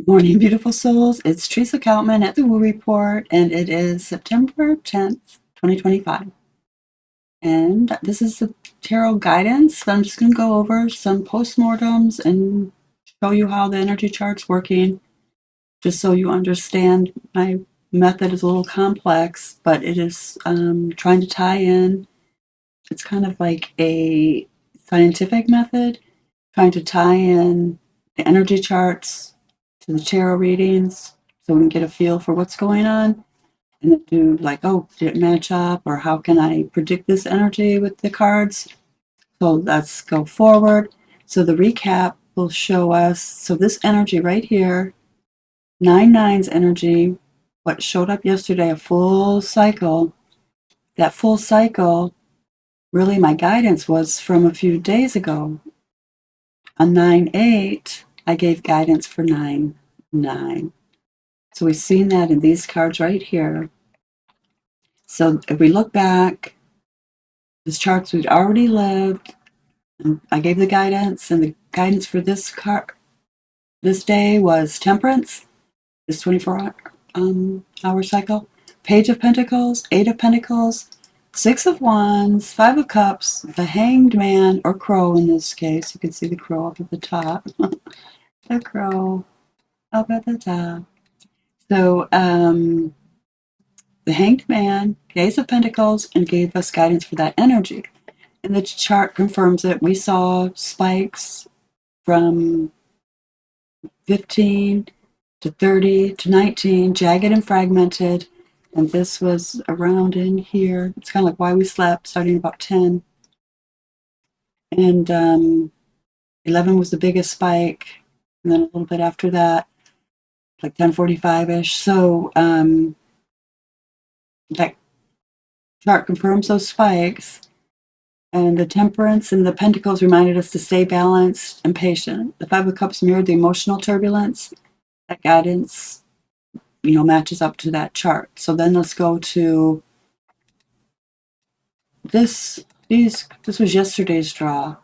Morning, beautiful souls. It's Teresa Coutman at the Woo Report, and it is September 10th, 2025. And this is the tarot guidance. I'm just going to go over some postmortems and show you how the energy chart's working, just so you understand. My method is a little complex, but it is trying to tie in. It's kind of like a scientific method, trying to tie in the energy charts to the tarot readings so we can get a feel for what's going on and then do like, oh, did it match up, or how can I predict this energy with the cards? So let's go forward. So the recap will show us, so this energy right here, 9-9's energy, what showed up yesterday, a full cycle. That full cycle, really my guidance was from a few days ago. On 9-8, I gave guidance for 9-9. So we've seen that in these cards right here. So if we look back, this charts we'd already lived, and I gave the guidance, and the guidance for this card, this day was Temperance, this 24-hour cycle. Page of Pentacles, 8 of Pentacles, 6 of Wands, 5 of Cups, the Hanged Man, or Crow in this case. You can see the crow up at the top. The crow up at the top. So, the Hanged Man, Ace of Pentacles, and gave us guidance for that energy. And the chart confirms it. We saw spikes from 15 to 30 to 19, jagged and fragmented. And this was around in here. It's kind of like why we slept, starting about 10. And 11 was the biggest spike. And then a little bit after that, like 10:45-ish. So that chart confirms those spikes. And the Temperance and the Pentacles reminded us to stay balanced and patient. The Five of Cups mirrored the emotional turbulence. That guidance, matches up to that chart. So then let's go to this. This was yesterday's draw.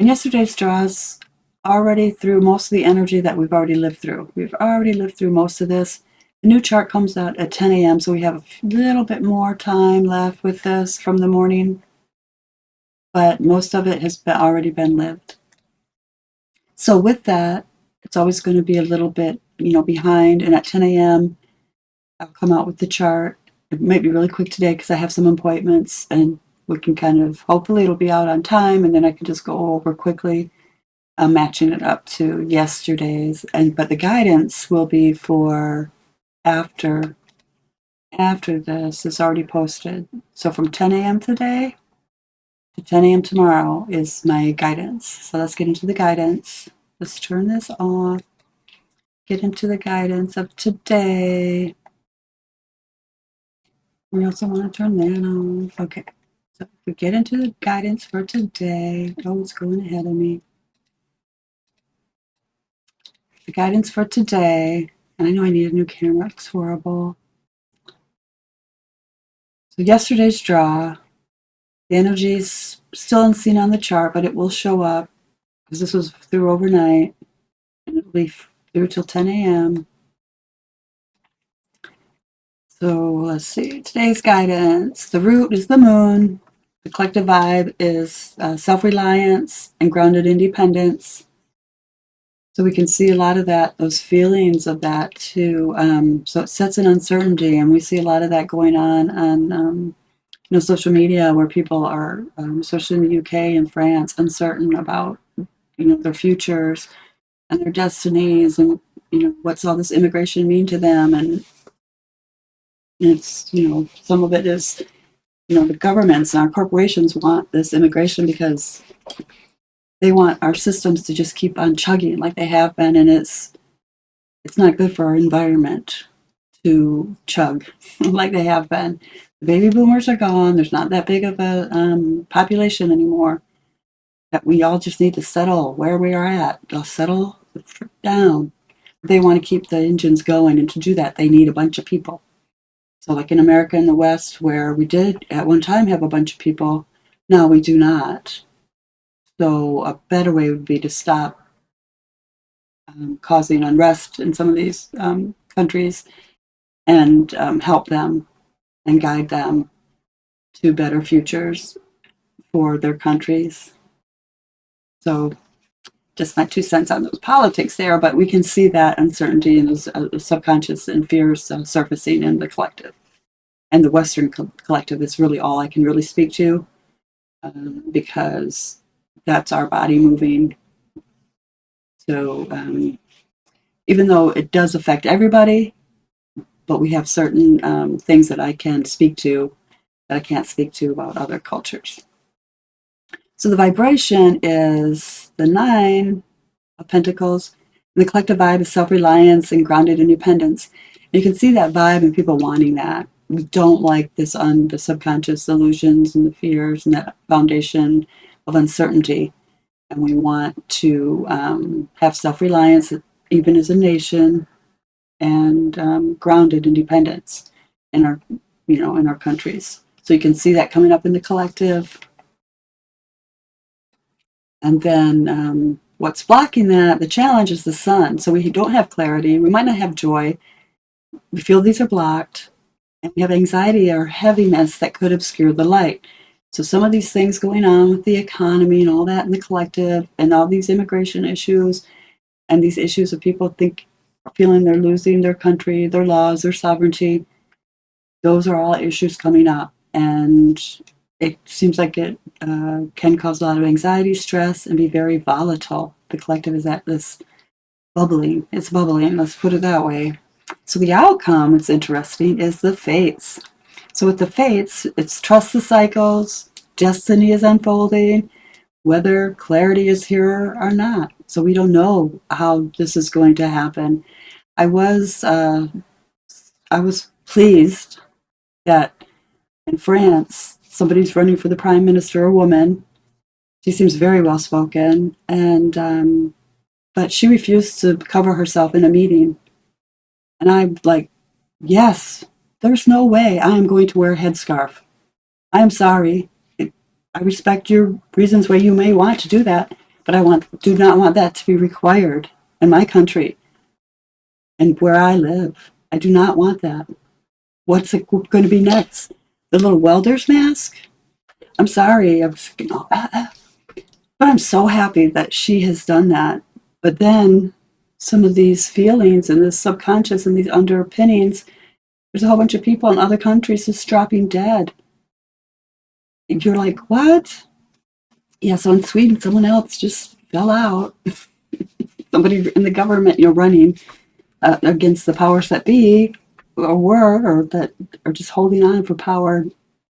And yesterday's draw's already through most of the energy that we've already lived through. We've already lived through most of this. The new chart comes out at 10 a.m., so we have a little bit more time left with this from the morning, but most of it has already been lived. So with that, it's always going to be a little bit, behind. And at 10 a.m., I'll come out with the chart. It might be really quick today because I have some appointments, and we can hopefully it'll be out on time, and then I can just go over quickly, matching it up to yesterday's. But the guidance will be for after this is already posted. So from 10 a.m. today to 10 a.m. tomorrow is my guidance. So let's get into the guidance. Let's turn this off. Get into the guidance of today. We also want to turn that off. Okay. So if we get into the guidance for today, oh, it's going ahead of me. The guidance for today, and I know I need a new camera. It's horrible. So yesterday's draw, the energy's still unseen on the chart, but it will show up because this was through overnight, and it'll be through till 10 a.m. So let's see. Today's guidance. The root is the moon. The collective vibe is self-reliance and grounded independence. So we can see a lot of that, those feelings of that too. So it sets an uncertainty, and we see a lot of that going on social media, where people are, especially in the UK and France, uncertain about their futures and their destinies, and what's all this immigration mean to them. And it's some of it is the governments and our corporations want this immigration because they want our systems to just keep on chugging like they have been, and it's not good for our environment to chug like they have been. The baby boomers are gone. There's not that big of a population anymore. That we all just need to settle where we are at. They'll settle down. They want to keep the engines going, and to do that, they need a bunch of people. So like in America in the West, where we did at one time have a bunch of people, now we do not. So a better way would be to stop causing unrest in some of these countries, and help them and guide them to better futures for their countries. So just my 2 cents on those politics there, but we can see that uncertainty and those subconscious and fears surfacing in the collective. And the Western collective is really all I can really speak to, because that's our body moving. So even though it does affect everybody, but we have certain things that I can speak to that I can't speak to about other cultures. So the vibration is the 9 of Pentacles. And the collective vibe is self-reliance and grounded independence. And you can see that vibe and people wanting that. We don't like this on the subconscious illusions and the fears and that foundation of uncertainty. And we want to have self-reliance, even as a nation, and grounded independence in our, in our countries. So you can see that coming up in the collective. And then what's blocking that, the challenge is the sun. So we don't have clarity. We might not have joy. We feel these are blocked. And we have anxiety or heaviness that could obscure the light. So some of these things going on with the economy and all that in the collective, and all these immigration issues, and these issues of people feeling they're losing their country, their laws, their sovereignty, those are all issues coming up. And it seems like it can cause a lot of anxiety, stress, and be very volatile. The collective is at this bubbling. It's bubbling, let's put it that way. So the outcome, it's interesting, is the fates. So with the fates, it's trust the cycles, destiny is unfolding, whether clarity is here or not. So we don't know how this is going to happen. I was pleased that in France, somebody's running for the prime minister, a woman. She seems very well spoken, and but she refused to cover herself in a meeting. And I'm like, yes, there's no way I am going to wear a headscarf. I am sorry. I respect your reasons why you may want to do that, but do not want that to be required in my country and where I live. I do not want that. What's it going to be next? The little welder's mask? I'm sorry. But I'm so happy that she has done that. But then some of these feelings and this subconscious and these underpinnings, there's a whole bunch of people in other countries just dropping dead. And you're like, what? Yeah, so in Sweden, someone else just fell out. Somebody in the government, running against the powers that be, or that are just holding on for power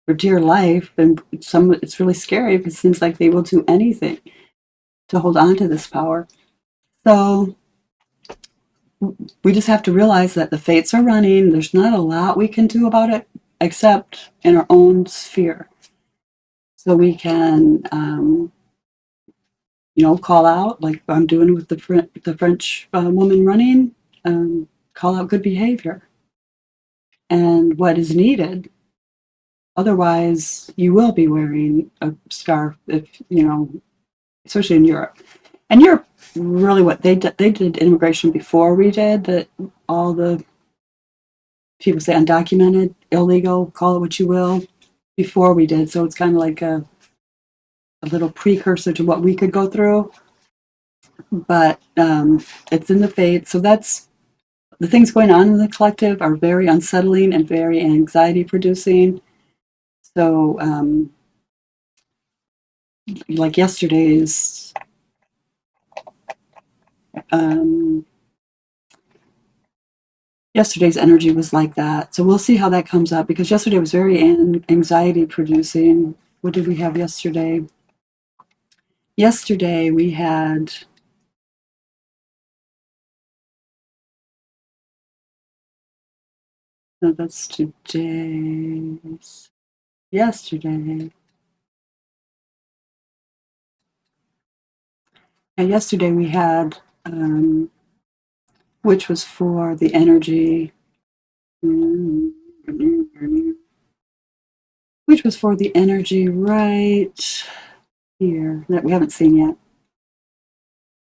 for dear life. And it's really scary because it seems like they will do anything to hold on to this power. So we just have to realize that the fates are running. There's not a lot we can do about it except in our own sphere. So we can, call out, like I'm doing with the French woman running, call out good behavior and what is needed. Otherwise, you will be wearing a scarf if, especially in Europe. And Europe, really what they did immigration before we did, that all the people say undocumented, illegal, call it what you will, before we did. So it's kind of like a little precursor to what we could go through. But it's in the fate. So that's the things going on in the collective are very unsettling and very anxiety producing. So like yesterday's energy was like that. So we'll see how that comes up, because yesterday was very anxiety producing. What did we have yesterday? Yesterday we had no, that's today's. Yesterday. And yesterday we had, which was for the energy, which was for the energy right here that we haven't seen yet.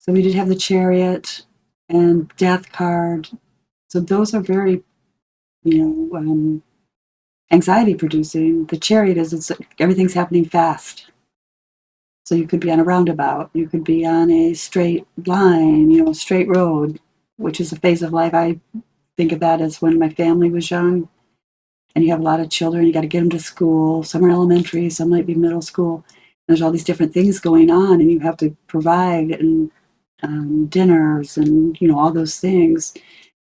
So we did have the Chariot, and Death card. So those are very, anxiety producing. The Chariot is everything's happening fast. So you could be on a roundabout, you could be on a straight line, straight road, which is a phase of life. I think of that as when my family was young, and you have a lot of children, you got to get them to school. Some are elementary, some might be middle school. There's all these different things going on, and you have to provide and dinners and all those things,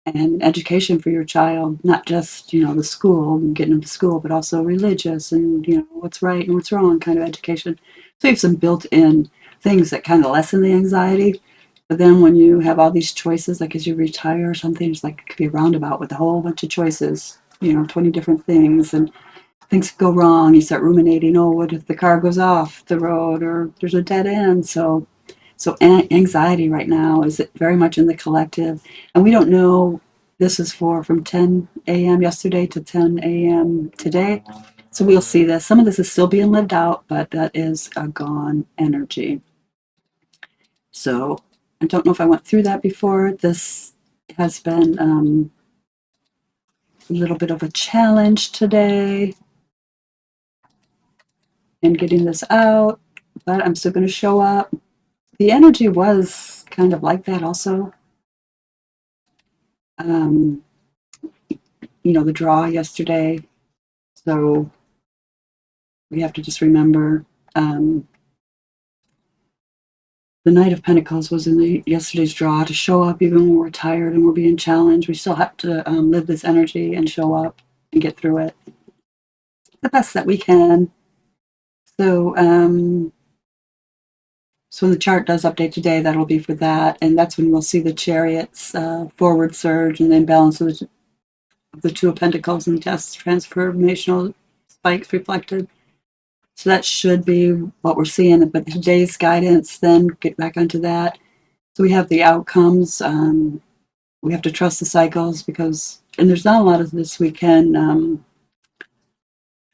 and education for your child, not just the school and getting them to school, but also religious and what's right and what's wrong kind of education. So you have some built-in things that kind of lessen the anxiety. But then when you have all these choices, like as you retire or something, it's like it could be a roundabout with a whole bunch of choices, 20 different things, and things go wrong. You start ruminating, oh, what if the car goes off the road or there's a dead end? So anxiety right now is very much in the collective, and we don't know. This is from 10 a.m. yesterday to 10 a.m. today. So we'll see this. Some of this is still being lived out, but that is a gone energy. So I don't know if I went through that before. This has been a little bit of a challenge today in getting this out, but I'm still going to show up. The energy was kind of like that also. The draw yesterday. So we have to just remember the Knight of Pentacles was in yesterday's draw to show up even when we're tired and we're being challenged. We still have to live this energy and show up and get through it the best that we can. So, so when the chart does update today, that'll be for that. And that's when we'll see the Chariot's forward surge and then balance of the Two of Pentacles and transformational spikes reflected. So that should be what we're seeing. But today's guidance, then get back onto that. So we have the outcomes. We have to trust the cycles and there's not a lot of this we can.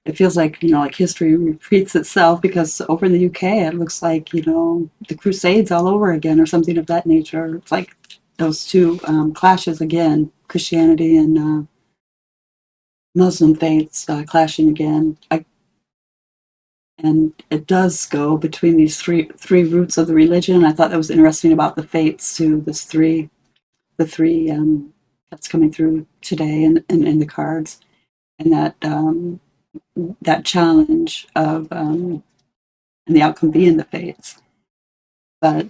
It feels like, like history repeats itself, because over in the UK, it looks like, the Crusades all over again or something of that nature. It's like those two clashes again, Christianity and Muslim faiths clashing again. And it does go between these three roots of the religion. I thought that was interesting about the fates too. The three that's coming through today in the cards, and that challenge of and the outcome being the fates. But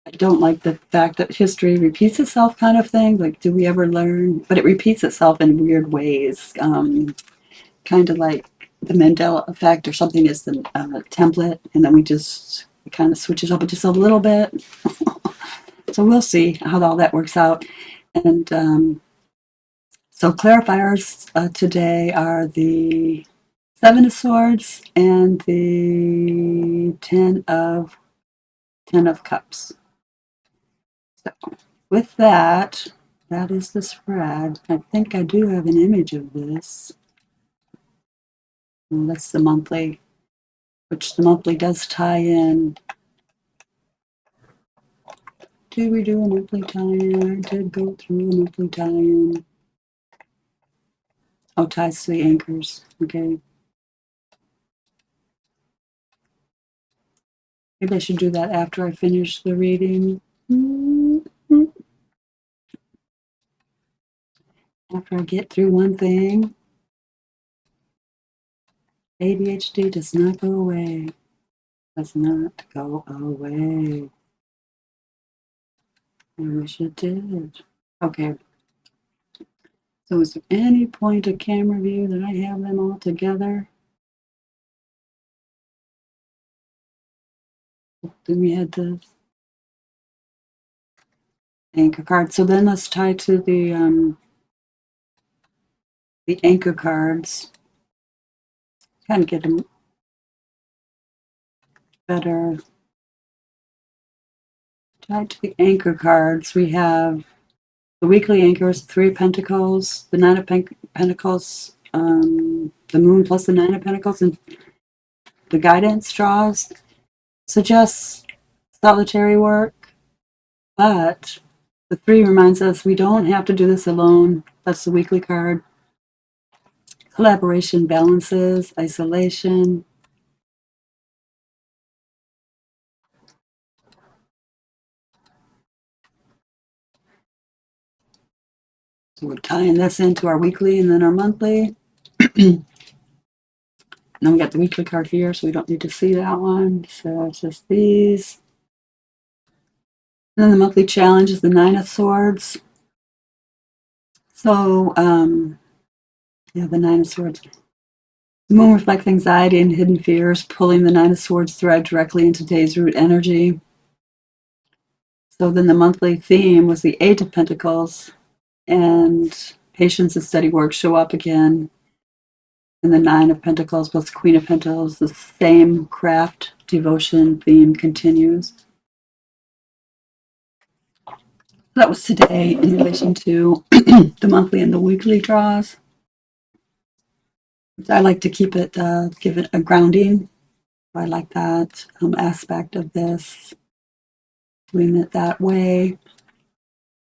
I don't like the fact that history repeats itself, kind of thing. Like, do we ever learn? But it repeats itself in weird ways, kind of like the Mandela effect or something is the template, and then it kind of switches up just a little bit. So we'll see how all that works out. And so clarifiers today are the Seven of Swords and the Ten of Cups. So with that is the spread. I think I do have an image of this. Well, that's the monthly, which the monthly does tie in. Did we do a monthly tie-in? I did go through a monthly tie-in. Oh, ties to the anchors. Okay. Maybe I should do that after I finish the reading. After I get through one thing. ADHD does not go away. Does not go away. I wish it did. Okay. So is there any point of camera view that I have them all together? Then we had the anchor card. So then let's tie to the anchor cards. Kind of get them better. Tied to the anchor cards, we have the weekly anchors, Three of Pentacles, the Nine of Pentacles, the Moon plus the Nine of Pentacles, and the guidance draws suggests solitary work, but The 3 reminds us we don't have to do this alone. That's the weekly card. Collaboration balances, isolation. So we're tying this into our weekly and then our monthly. And then we got the weekly card here, so we don't need to see that one. So it's just these. And then the monthly challenge is the 9 of Swords. So, yeah, the 9 of Swords. The moon reflects anxiety and hidden fears, pulling the 9 of Swords thread directly into today's root energy. So then the monthly theme was the 8 of Pentacles, and patience and steady work show up again. And the 9 of Pentacles plus the Queen of Pentacles, the same craft devotion theme continues. That was today in relation to the monthly and the weekly draws. I like to keep it, give it a grounding. I like that aspect of this, doing it that way.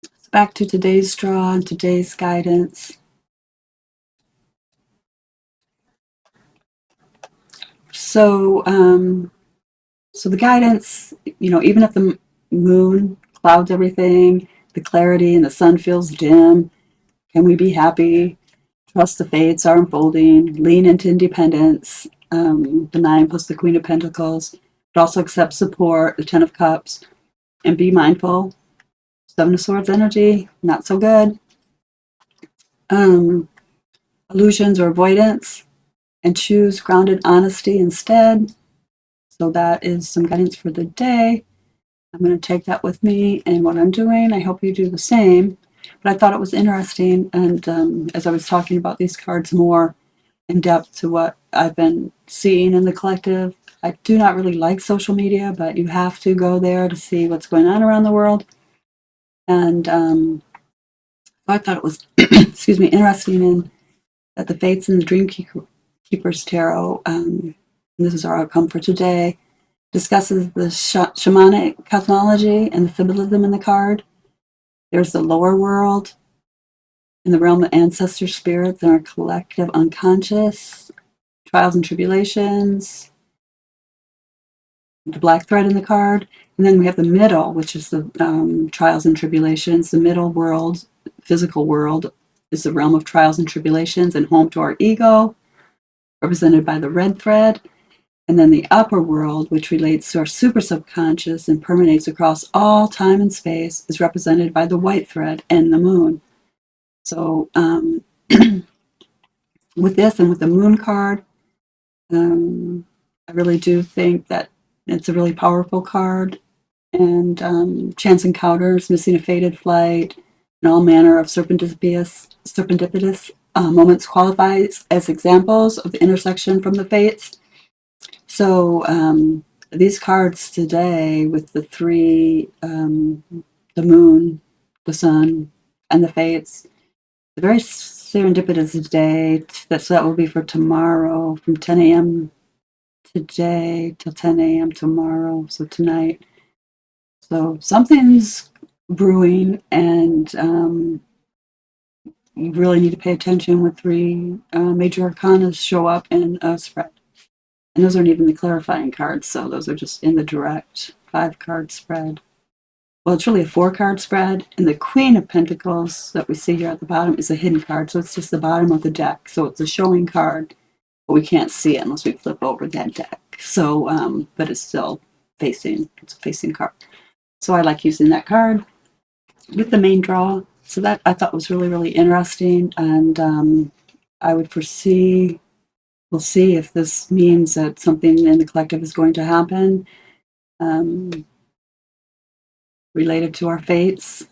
So back to today's draw and today's guidance. So, so the guidance, even if the moon clouds everything, the clarity and the sun feels dim, can we be happy? Trust the fates are unfolding, lean into independence, the 9 plus the Queen of Pentacles, but also accept support, the 10 of Cups, and be mindful. 7 of Swords energy, not so good. Illusions or avoidance, and choose grounded honesty instead. So that is some guidance for the day. I'm going to take that with me and what I'm doing. I hope you do the same. But I thought it was interesting, and as I was talking about these cards more in depth to what I've been seeing in the collective, I do not really like social media, but you have to go there to see what's going on around the world. And I thought it was, excuse me, interesting in that the Fates and the Dream Keepers Tarot, and this is our outcome for today, discusses the shamanic cosmology and the symbolism in the card. There's the lower world in the realm of ancestor spirits and our collective unconscious, trials and tribulations, the black thread in the card. And then we have the middle, which is the trials and tribulations. The middle world, physical world, is the realm of trials and tribulations and home to our ego, represented by the red thread. And then the upper world, which relates to our super subconscious and permeates across all time and space, is represented by the white thread and the moon. So with this and with the moon card, I really do think that it's a really powerful card. And chance encounters, missing a fated flight, and all manner of serendipitous moments qualifies as examples of the intersection from the fates. So these cards today with the 3, the moon, the sun, and the fates, a very serendipitous day. So that will be for tomorrow from 10 a.m. today till 10 a.m. tomorrow, so tonight. So something's brewing, and you really need to pay attention when 3 major arcana show up in a spread. And those aren't even the clarifying cards, so those are just in the direct 5-card spread. Well, it's really a 4-card spread, and the Queen of Pentacles that we see here at the bottom is a hidden card, so it's just the bottom of the deck. So it's a showing card, but we can't see it unless we flip over that deck. So, but it's still facing, it's a facing card. So I like using that card with the main draw. So that I thought was really, really interesting, and I would foresee, we'll see if this means that something in the collective is going to happen related to our fates,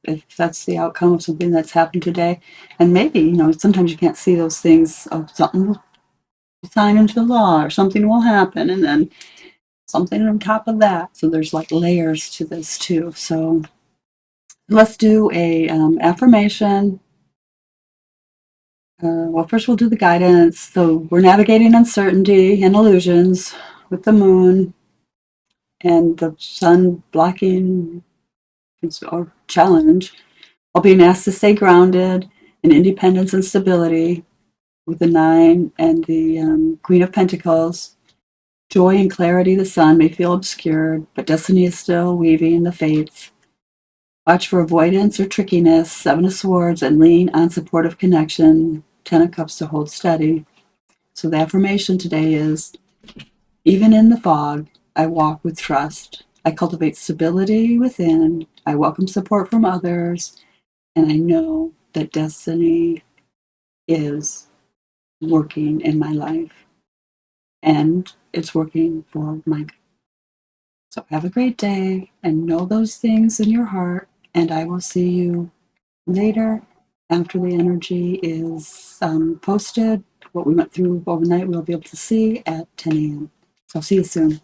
if that's the outcome of something that's happened today. And maybe, sometimes you can't see those things of something will sign into law or something will happen, and then something on top of that. So there's like layers to this too. So let's do a affirmation. Well, first we'll do the guidance. So we're navigating uncertainty and illusions with the moon and the sun blocking or challenge, while being asked to stay grounded in independence and stability with the 9 and the Queen of Pentacles. Joy and clarity, the sun, may feel obscured, but destiny is still weaving the fates. Watch for avoidance or trickiness, 7 of Swords, and lean on supportive connection, 10 of Cups to hold steady. So the affirmation today is, even in the fog, I walk with trust. I cultivate stability within. I welcome support from others. And I know that destiny is working in my life. And it's working for my good. So have a great day and know those things in your heart. And I will see you later after the energy is posted. What we went through overnight, we'll be able to see at 10 a.m. So I'll see you soon.